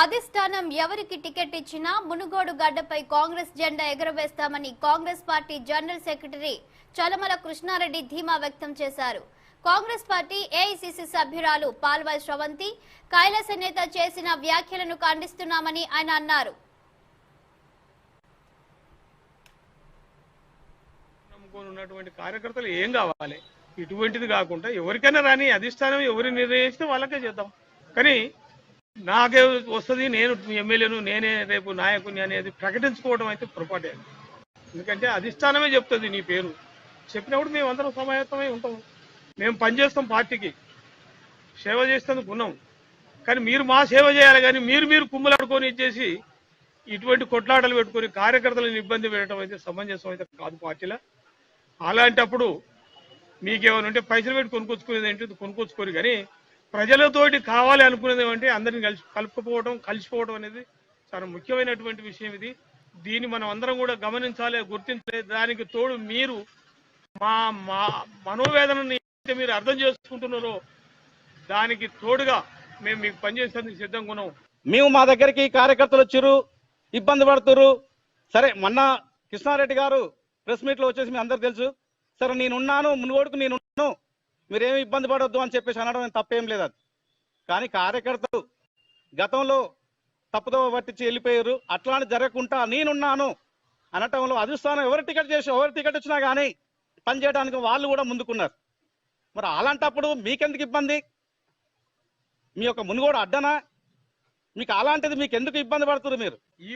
అధిష్టానం ఎవరికి టికెట్ ఇచ్చినా మునుగోడు గడ్డపై కాంగ్రెస్ జెండా ఎగురవేస్తామని Congress party general secretary Chalamala Krishna Reddy ధీమా వ్యక్తం చేశారు. కాంగ్రెస్ పార్టీ ఏఐసీసీ సభ్యురాలు పాల్వాయి శ్రవంతి కైలాస నేత చేసిన వ్యాఖ్యలను ఖండిస్తున్నామని ఆయన అన్నారు. ఉన్నటువంటి కార్యకర్తలు ఏం కావాలి, ఇటువంటిది కాకుండా ఎవరికైనా రాని అధిష్టానం ఎవరు నిర్ణయిస్తే వాళ్ళకే చేద్దాం. కానీ నాకే వస్తుంది, నేను ఎమ్మెల్యేను, నేనే రేపు నాయకుని అనేది ప్రకటించుకోవడం అయితే పొరపాటే. ఎందుకంటే అధిష్టానమే చెప్తుంది నీ పేరు, చెప్పినప్పుడు మేము అందరం సమాయత్తమై ఉంటాం. మేము పనిచేస్తాం, పార్టీకి సేవ చేసేందుకు ఉన్నాం. కానీ మీరు మా సేవ చేయాలి, కానీ మీరు కుమ్ములాడుకొని ఇచ్చేసి ఇటువంటి కొట్లాటలు పెట్టుకొని కార్యకర్తలను ఇబ్బంది పెట్టడం అయితే సమంజసం అయితే కాదు పార్టీలో. అలాంటప్పుడు మీకేమైనా ఉంటే పైసలు పెట్టి కొనుక్కొచ్చుకునేది ఏంటి, కొనుక్కొచ్చుకోరు. కానీ ప్రజలతోటి కావాలి అనుకునేది ఏమంటే అందరిని కలిసిపోవడం అనేది చాలా ముఖ్యమైనటువంటి విషయం. దీన్ని మనం అందరం కూడా గమనించాలి, గుర్తించాలి. దానికి తోడు మీరు మా మనోవేదనని మీరు అర్థం చేసుకుంటున్నారో దానికి తోడుగా మేము మీకు పనిచేసేందుకు సిద్ధంగా ఉన్నాం. మేము మా దగ్గరికి కార్యకర్తలు వచ్చారు, ఇబ్బంది పడుతున్నారు. సరే, మొన్న కృష్ణారెడ్డి గారు ప్రెస్ మీట్ లో వచ్చేసి మీ అందరు తెలుసు, సరే నేనున్నాను, మునుగోడుకు నేనున్నాను, మీరేమి ఇబ్బంది పడొద్దు అని చెప్పేసి అనడం తప్పేం లేదు. అది కానీ కార్యకర్తలు గతంలో తప్పుదో పట్టించి వెళ్ళిపోయారు. అట్లాంటి జరగకుండా నేనున్నాను అనటంలో అధిష్టానం ఎవరు టికెట్ వచ్చినా కానీ పనిచేయడానికి వాళ్ళు కూడా ముందుకున్నారు. మరి అలాంటప్పుడు మీకెందుకు ఇబ్బంది? మీ యొక్క మునుగోడు అడ్డనా? మీకు అలాంటిది మీకు ఎందుకు ఇబ్బంది పడుతున్నారు? మీరు ఈ